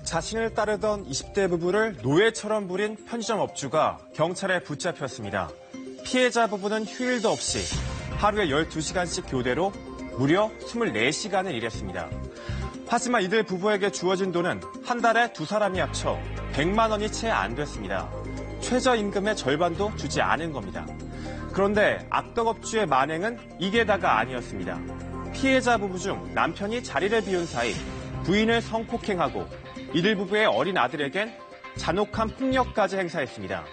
자신을 따르던 20대 부부를 노예처럼 부린 편의점 업주가 경찰에 붙잡혔습니다. 피해자 부부는 휴일도 없이 하루에 12시간씩 교대로 무려 24시간을 일했습니다. 하지만 이들 부부에게 주어진 돈은 한 달에 두 사람이 합쳐 100만 원이 채 안 됐습니다. 최저임금의 절반도 주지 않은 겁니다. 그런데 악덕업주의 만행은 이게 다가 아니었습니다. 피해자 부부 중 남편이 자리를 비운 사이 부인을 성폭행하고 이들 부부의 어린 아들에겐 잔혹한 폭력까지 행사했습니다.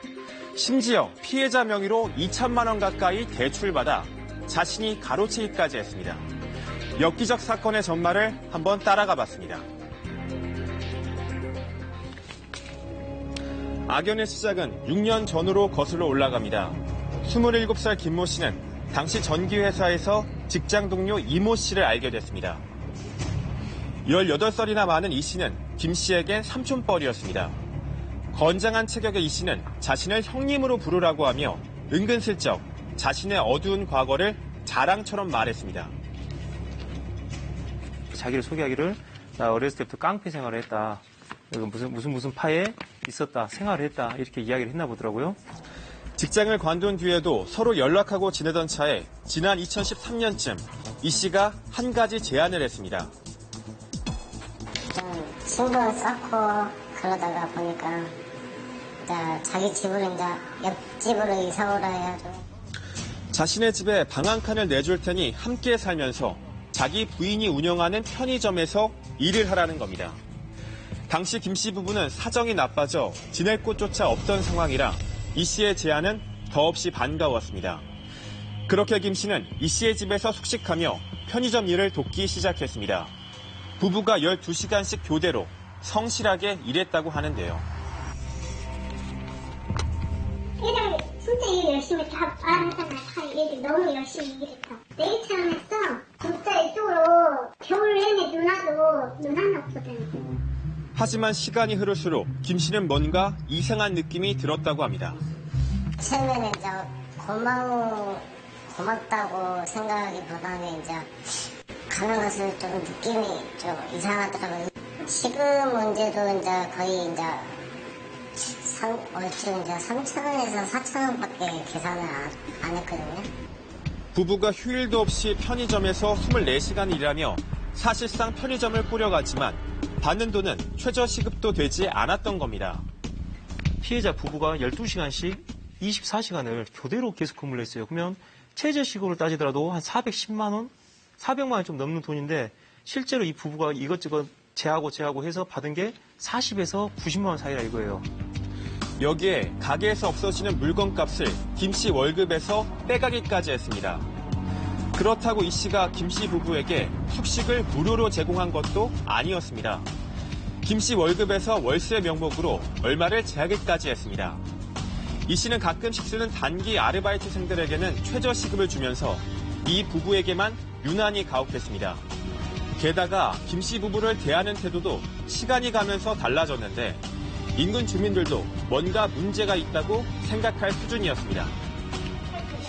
심지어 피해자 명의로 2천만 원 가까이 대출받아 자신이 가로채기까지 했습니다. 엽기적 사건의 전말을 한번 따라가 봤습니다. 악연의 시작은 6년 전으로 거슬러 올라갑니다. 27살 김모 씨는 당시 전기회사에서 직장 동료 이모 씨를 알게 됐습니다. 18살이나 많은 이 씨는 김 씨에겐 삼촌뻘이었습니다. 건장한 체격의 이 씨는 자신을 형님으로 부르라고 하며 은근슬쩍 자신의 어두운 과거를 자랑처럼 말했습니다. 자기를 소개하기를 나 어렸을 때부터 깡패 생활을 했다. 무슨 파에 있었다. 생활을 했다. 이렇게 이야기를 했나 보더라고요. 직장을 관둔 뒤에도 서로 연락하고 지내던 차에 지난 2013년쯤 이 씨가 한 가지 제안을 했습니다. 좀 신경을 쌓고 그러다가 보니까 이제 자기 집으로 이제 옆집으로 이사 오라 해가지고 자신의 집에 방 한 칸을 내줄 테니 함께 살면서 자기 부인이 운영하는 편의점에서 일을 하라는 겁니다. 당시 김 씨 부부는 사정이 나빠져 지낼 곳조차 없던 상황이라 이 씨의 제안은 더없이 반가웠습니다. 그렇게 김 씨는 이 씨의 집에서 숙식하며 편의점 일을 돕기 시작했습니다. 부부가 12시간씩 교대로 성실하게 일했다고 하는데요. 애들 진짜 일 열심히 다 하잖아. 다 애들 너무 열심히 일했다. 내일처럼 했어. 진짜 이쪽으로 겨울 내내 눈 하나 없거든. 하지만 시간이 흐를수록 김 씨는 뭔가 이상한 느낌이 들었다고 합니다. 처음에는 이제 고맙다고 생각하기보다는 이제 가는 것을 좀 느낌이 좀 이상하더라고요. 지금 문제도 이제 거의 이제 얼추 이제 3,000원에서 4,000원밖에 계산을 안 했거든요. 부부가 휴일도 없이 편의점에서 24시간 일하며 사실상 편의점을 꾸려갔지만 받는 돈은 최저시급도 되지 않았던 겁니다. 피해자 부부가 12시간씩 24시간을 교대로 계속 근무를 했어요. 그러면 최저시급으로 따지더라도 한 410만 원? 400만 원 좀 넘는 돈인데 실제로 이 부부가 이것저것 제하고 해서 받은 게 40에서 90만 원 사이라 이거예요. 여기에 가게에서 없어지는 물건값을 김 씨 월급에서 빼가기까지 했습니다. 그렇다고 이 씨가 김 씨 부부에게 숙식을 무료로 제공한 것도 아니었습니다. 김 씨 월급에서 월세 명목으로 얼마를 제하기까지 했습니다. 이 씨는 가끔씩 쓰는 단기 아르바이트생들에게는 최저시급을 주면서 이 부부에게만 유난히 가혹했습니다. 게다가 김 씨 부부를 대하는 태도도 시간이 가면서 달라졌는데 인근 주민들도 뭔가 문제가 있다고 생각할 수준이었습니다.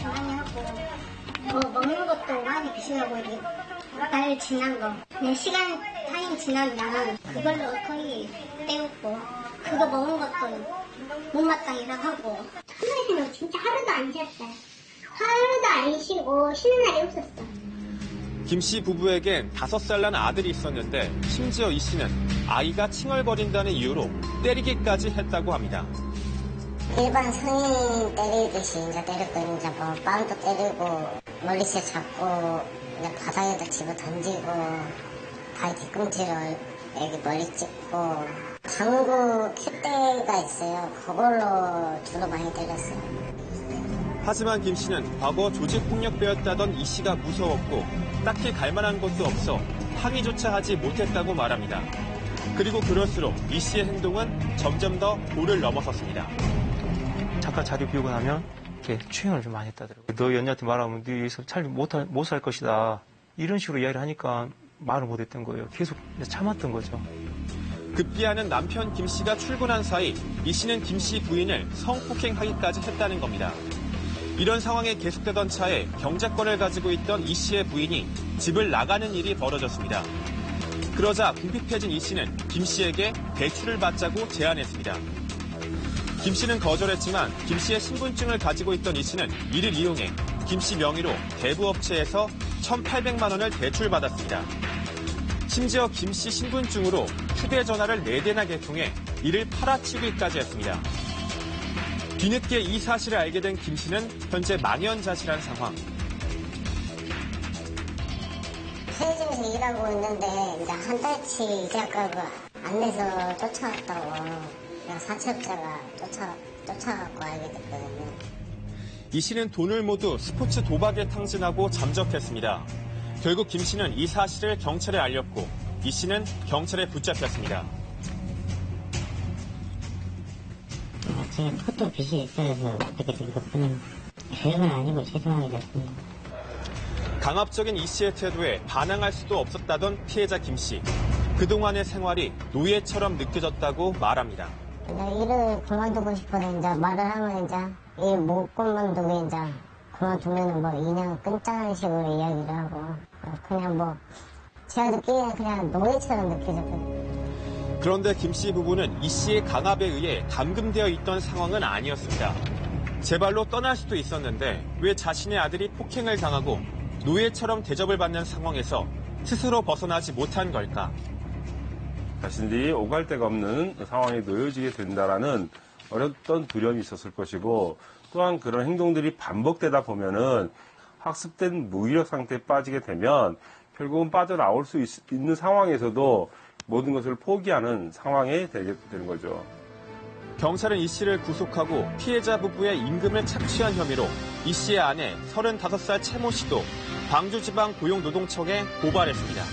많이 하고 먹는 것도 많이 비싸고 날 지난 거. 내 시간 타임 지나면 그걸로 거의 때우고 그거 먹는 것도 못마땅히도 하고 하늘에서는 진짜 하루도 안 쉬었어요. 하루도 안 쉬고 쉬는 날이 없었어. 김 씨 부부에겐 5살 난 아들이 있었는데 심지어 이 씨는 아이가 칭얼거린다는 이유로 때리기까지 했다고 합니다. 일반 성인 때리듯이 이제 때렸고 이제 뭐 빵도 때리고 머리채 잡고 이제 바닥에다 집어 던지고 발 뒤꿈치로 애기 머리 찍고 방구 큐대가 있어요. 그걸로 주로 많이 때렸어요. 하지만 김 씨는 과거 조직폭력배였다던 이 씨가 무서웠고 딱히 갈 만한 것도 없어 항의조차 하지 못했다고 말합니다. 그리고 그럴수록 이 씨의 행동은 점점 더 도를 넘어섰습니다. 잠깐 자리 비우고 나면 이렇게 추행을 좀 많이 했다더라고요. 너 연희한테 말하면 너 여기서 못 살 것이다. 이런 식으로 이야기를 하니까 말을 못했던 거예요. 계속 참았던 거죠. 급기야는 남편 김 씨가 출근한 사이 이 씨는 김 씨 부인을 성폭행하기까지 했다는 겁니다. 이런 상황이 계속되던 차에 경제권을 가지고 있던 이 씨의 부인이 집을 나가는 일이 벌어졌습니다. 그러자 궁핍해진 이 씨는 김 씨에게 대출을 받자고 제안했습니다. 김 씨는 거절했지만 김 씨의 신분증을 가지고 있던 이 씨는 이를 이용해 김 씨 명의로 대부업체에서 1,800만 원을 대출받았습니다. 심지어 김 씨 신분증으로 휴대전화를 4대나 개통해 이를 팔아치기까지 했습니다. 뒤늦게 이 사실을 알게 된 김 씨는 현재 망연자실한 상황. 편의점에서 일하고 있는데 이제 한 달치 이자값을 안 내서 쫓아왔다고 사채업자가 쫓아갖고 알게 됐거든요. 이 씨는 돈을 모두 스포츠 도박에 탕진하고 잠적했습니다. 결국 김 씨는 이 사실을 경찰에 알렸고 이 씨는 경찰에 붙잡혔습니다. 제가 그것도 빚이 있어서 그렇게 된 것뿐입니다. 별건 아니고 죄송하게 됐습니다. 강압적인 이 씨의 태도에 반항할 수도 없었다던 피해자 김 씨. 그동안의 생활이 노예처럼 느껴졌다고 말합니다. 일을 그만두고 싶어서 이제 말을 하면 이제 일 못 그만두고 이제 그만두면 뭐 그냥 끈짝한 식으로 이야기를 하고 그냥 뭐 제가 느끼기에는 그냥 노예처럼 느껴졌거든요. 그런데 김 씨 부부는 이 씨의 강압에 의해 감금되어 있던 상황은 아니었습니다. 제 발로 떠날 수도 있었는데 왜 자신의 아들이 폭행을 당하고 노예처럼 대접을 받는 상황에서 스스로 벗어나지 못한 걸까? 자신들이 오갈 데가 없는 상황에 놓여지게 된다라는 어렸던 두려움이 있었을 것이고 또한 그런 행동들이 반복되다 보면은 학습된 무기력 상태에 빠지게 되면 결국은 빠져나올 수 있는 상황에서도 모든 것을 포기하는 상황에 되게 되는 거죠. 경찰은 이 씨를 구속하고 피해자 부부의 임금을 착취한 혐의로 이 씨의 아내 35살 채모 씨도 광주지방고용노동청에 고발했습니다.